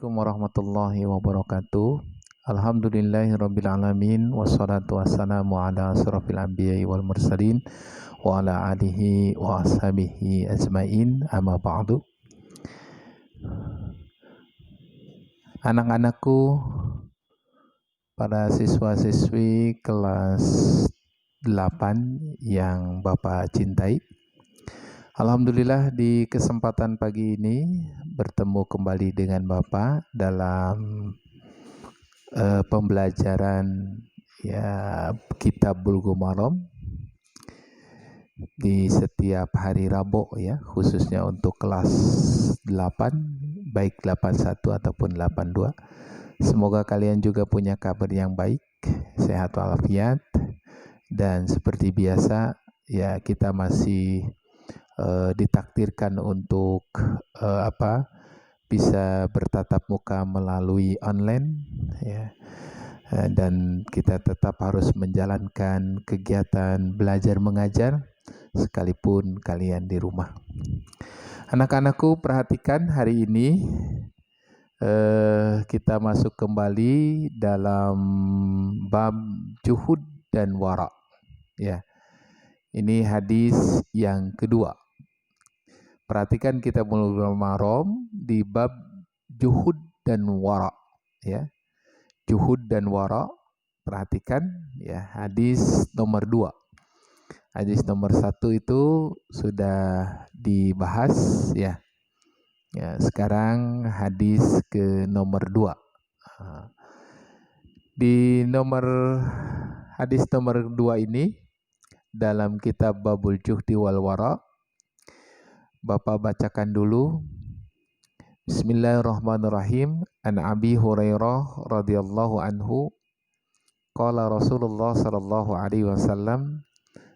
Assalamualaikum warahmatullahi wabarakatuh. Alhamdulillahirrabbilalamin. Wassalatu wassalamu ala asrafil anbiya'i wal mursalin wa ala alihi wa ashabihi ajmain, amma ba'du. Anak-anakku, para siswa-siswi kelas 8 yang Bapak cintai, alhamdulillah di kesempatan pagi ini bertemu kembali dengan Bapak dalam pembelajaran Kitab Bulughul Maram di setiap hari Rabu ya, khususnya untuk kelas 8, baik 81 ataupun 82. Semoga kalian juga punya kabar yang baik, sehat walafiat, dan seperti biasa ya kita masih ditakdirkan untuk bisa bertatap muka melalui online ya. Dan kita tetap harus menjalankan kegiatan belajar mengajar sekalipun kalian di rumah. Anak-anakku, perhatikan hari ini kita masuk kembali dalam bab juhud dan wara ya. Ini hadis yang kedua. Perhatikan kita Bulughul Maram di bab juhud dan wara ya. Juhud dan wara, perhatikan ya, hadis nomor 2. Hadis nomor 1 itu sudah dibahas ya. Ya, sekarang hadis ke nomor 2. Di hadis nomor 2 ini dalam kitab Babul Juhdi wal Wara, Bapak bacakan dulu. Bismillahirrahmanirrahim. An Abi Hurairah radhiyallahu anhu qala Rasulullah sallallahu alaihi wasallam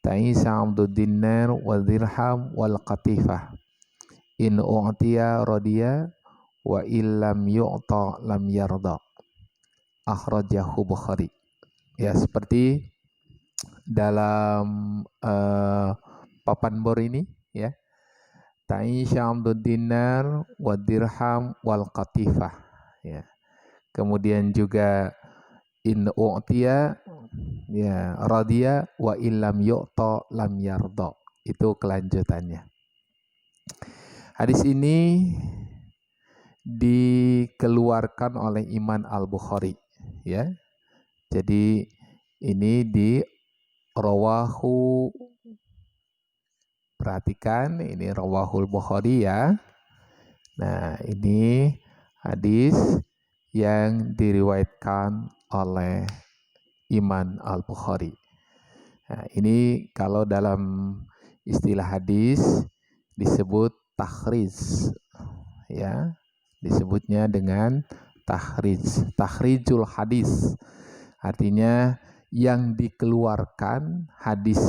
ta'isa 'abdud dinar wal dirham wal qatifah in u'tiya radiya wa illam yu'ta lam yarda. Akhrajahu Bukhari. Ya, seperti dalam papan bor ini ya. Ta'isha 'abdud dinar wa dirham wal qatifah ya. Kemudian juga in u'tiya ya radiya wa illam yu'ta lam yarda. Itu kelanjutannya. Hadis ini dikeluarkan oleh Imam Al-Bukhari ya. Jadi ini di rawahu, perhatikan ini rawahul Bukhari ya. Nah, ini hadis yang diriwayatkan oleh Imam Al-Bukhari. Nah, ini kalau dalam istilah hadis disebut takhriz ya. Disebutnya dengan takhrijul hadis. Artinya yang dikeluarkan hadis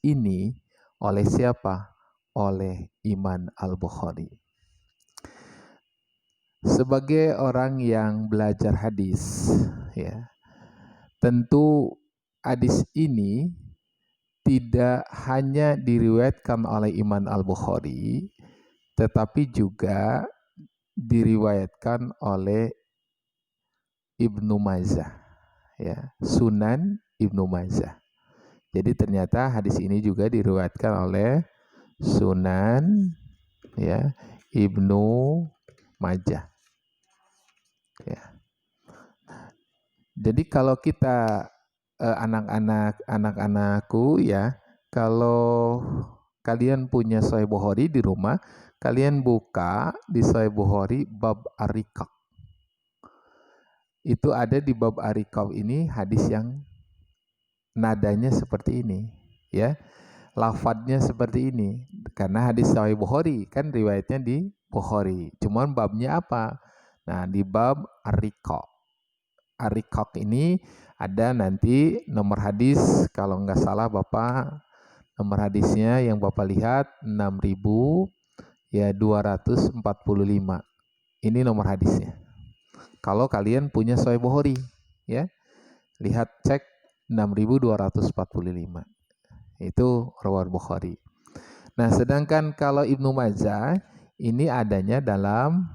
ini oleh siapa? Oleh Imam Al-Bukhari. Sebagai orang yang belajar hadis ya, tentu hadis ini tidak hanya diriwayatkan oleh Imam Al-Bukhari, tetapi juga diriwayatkan oleh Ibnu Majah ya, Sunan Ibnu Majah. Jadi ternyata hadis ini juga diriwayatkan oleh Sunan ya, Ibnu Majah ya. Jadi kalau kita anak-anakku ya, kalau kalian punya Sahih Bukhari di rumah, kalian buka di Sahih Bukhari bab Ar-Riqaq. Itu ada di bab Ar-Riqaq ini hadis yang nadanya seperti ini ya. Lafadznya seperti ini. Karena hadis Sahih Bukhari kan riwayatnya di Bukhari. Cuman babnya apa? Nah, di bab Ar-Riqaq. Ar-Riqaq ini ada nanti nomor hadis, kalau nggak salah Bapak, nomor hadisnya yang Bapak lihat 6.245. Ini nomor hadisnya. Kalau kalian punya Sahih Bukhari ya. Lihat, cek 6.245. Itu riwayat Bukhari. Nah, sedangkan kalau Ibnu Majah ini adanya dalam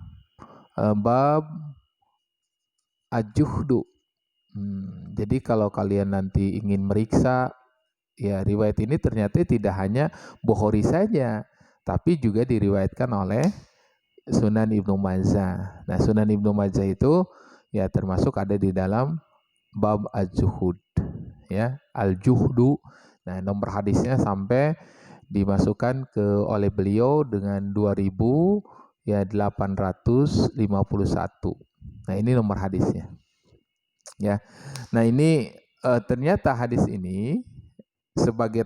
bab ajuhdu. Jadi kalau kalian nanti ingin meriksa, ya riwayat ini ternyata tidak hanya Bukhari saja, tapi juga diriwayatkan oleh Sunan Ibnu Majah. Nah, Sunan Ibnu Majah itu ya termasuk ada di dalam bab az-zuhud, ya, al-juhdu. Nah, nomor hadisnya sampai dimasukkan oleh beliau dengan 2851. Nah, ini nomor hadisnya. Ya. Nah, ini ternyata hadis ini sebagai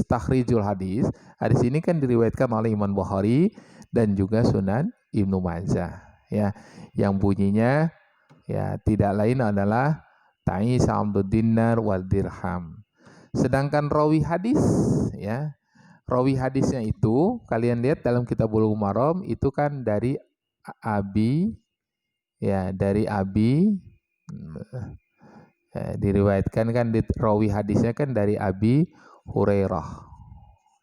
takhrijul hadis. Hadis ini kan diriwayatkan oleh Imam Bukhari dan juga Sunan Ibnu Majah, ya. Yang bunyinya ya tidak lain adalah Ta'isa Abdud Dinar wal Dirham. Sedangkan rawi hadis, ya, rawi hadisnya itu kalian lihat dalam kitab Bulughul Maram itu kan dari Abi, ya, dari Abi, diriwayatkan kan di rawi hadisnya kan dari Abi Hurairah,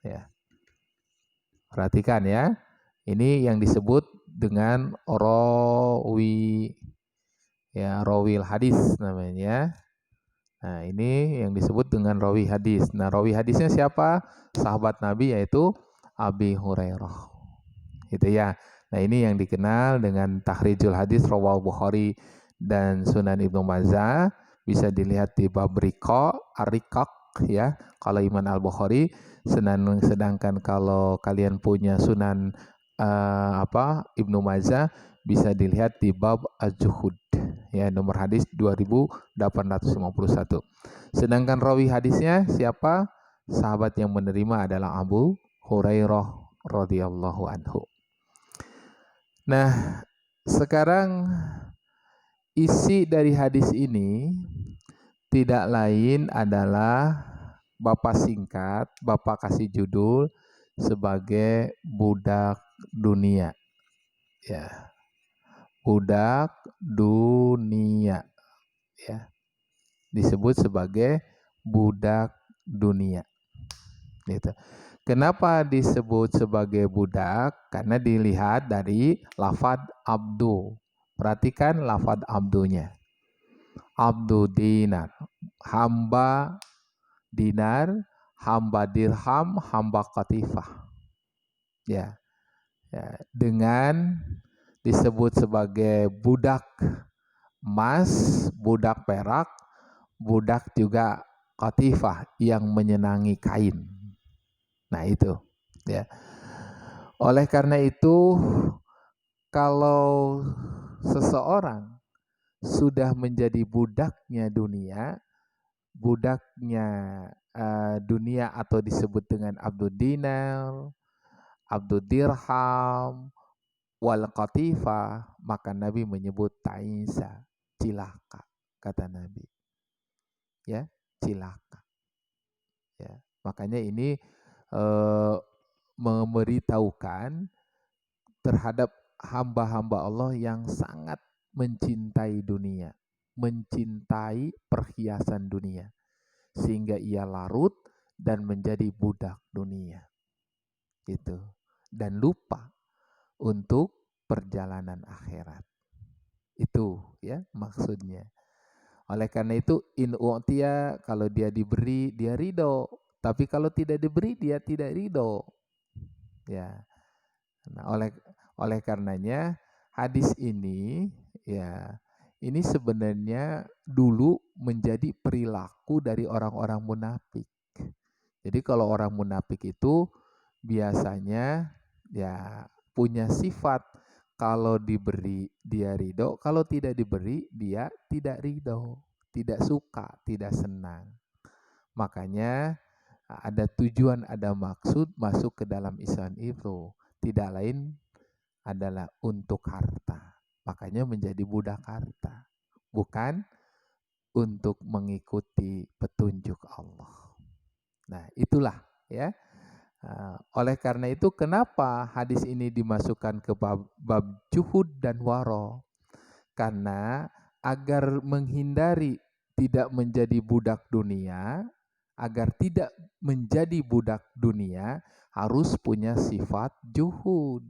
ya. Perhatikan ya, ini yang disebut dengan rawi, ya, rawil hadis namanya. Nah, ini yang disebut dengan rawi hadis. Nah, rawi hadisnya siapa? Sahabat Nabi, yaitu Abi Hurairah. Gitu ya. Nah, ini yang dikenal dengan takhrijul hadis rawal Bukhari dan Sunan Ibnu Majah. Bisa dilihat di bab Ar-Riqaq, ya. Kalau Imam Al-Bukhari, sedangkan kalau kalian punya Sunan Ibnu Majah, bisa dilihat di bab Az-Zuhud, ya, nomor hadis 2851. Sedangkan rawi hadisnya siapa? Sahabat yang menerima adalah Abu Hurairah radhiyallahu anhu. Nah, sekarang isi dari hadis ini tidak lain adalah Bapak singkat, Bapak kasih judul sebagai budak dunia. Ya. Budak dunia, ya. Disebut sebagai budak dunia. Gitu. Kenapa disebut sebagai budak? Karena dilihat dari lafad abdu. Perhatikan lafad abdunya. Abdu dinar, hamba dinar, hamba dirham, hamba qatifah. Ya. Ya, dengan disebut sebagai budak emas, budak perak, budak juga qatifah yang menyenangi kain. Nah, itu, ya. Oleh karena itu, kalau seseorang sudah menjadi budaknya dunia atau disebut dengan abdud dinar, abdud dirham, wal qatifah, maka Nabi menyebut ta'isa, cilaka, kata Nabi. Ya, cilaka. Ya, makanya ini memberitahukan terhadap hamba-hamba Allah yang sangat mencintai dunia, mencintai perhiasan dunia, sehingga ia larut dan menjadi budak dunia. Gitu. Dan lupa untuk perjalanan akhirat. Itu ya maksudnya. Oleh karena itu in u'tiya, kalau dia diberi dia ridho, tapi kalau tidak diberi dia tidak ridho. Ya. Nah, oleh karenanya hadis ini, ya, ini sebenarnya dulu menjadi perilaku dari orang-orang munafik. Jadi kalau orang munafik itu biasanya ya punya sifat, kalau diberi dia ridho, kalau tidak diberi dia tidak ridho, tidak suka, tidak senang. Makanya ada tujuan, ada maksud masuk ke dalam Islam itu. Tidak lain adalah untuk harta. Makanya menjadi budak harta. Bukan untuk mengikuti petunjuk Allah. Nah, itulah ya. Oleh karena itu kenapa hadis ini dimasukkan ke bab juhud dan waro? Karena agar menghindari tidak menjadi budak dunia, agar tidak menjadi budak dunia harus punya sifat juhud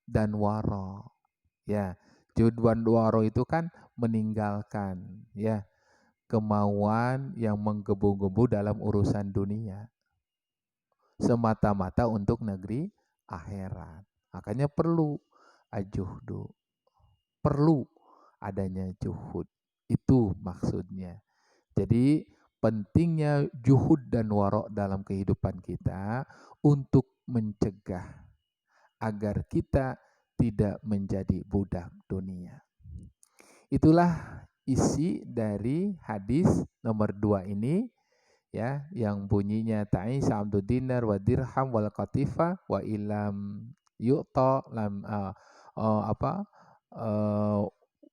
dan waro. Ya, Juhud dan waro itu kan meninggalkan ya kemauan yang menggebu-gebu dalam urusan dunia semata-mata untuk negeri akhirat. Makanya perlu ajuhdu, perlu adanya juhud. Itu maksudnya. Jadi pentingnya juhud dan warok dalam kehidupan kita untuk mencegah agar kita tidak menjadi budak dunia. Itulah isi dari hadis nomor 2 ini ya, yang bunyinya ta'isa abdu dinar wa dirham wal qatifa wa ilam yu'ta lam apa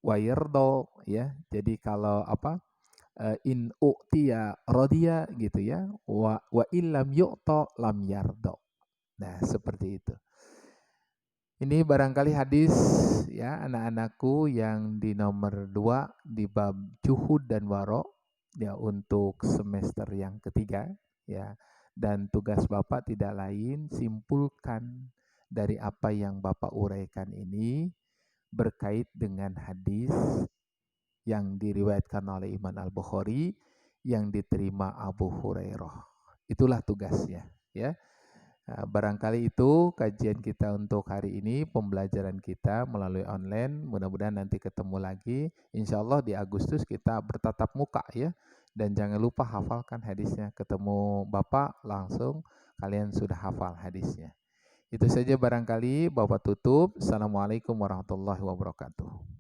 wa yardo ya. Jadi kalau in u'tiya radiya gitu ya, wa illam yu'ta lam yardo. Nah, seperti itu. Ini barangkali hadis ya anak-anakku yang di nomor 2 di bab juhud dan waro ya untuk semester yang ketiga ya. Dan tugas Bapak tidak lain simpulkan dari apa yang Bapak uraikan ini berkait dengan hadis yang diriwayatkan oleh Imam Al-Bukhari yang diterima Abu Hurairah. Itulah tugasnya ya. Nah, barangkali itu kajian kita untuk hari ini, pembelajaran kita melalui online. Mudah-mudahan nanti ketemu lagi. Insya Allah di Agustus kita bertatap muka ya. Dan jangan lupa hafalkan hadisnya. Ketemu Bapak langsung kalian sudah hafal hadisnya. Itu saja barangkali Bapak tutup. Assalamualaikum warahmatullahi wabarakatuh.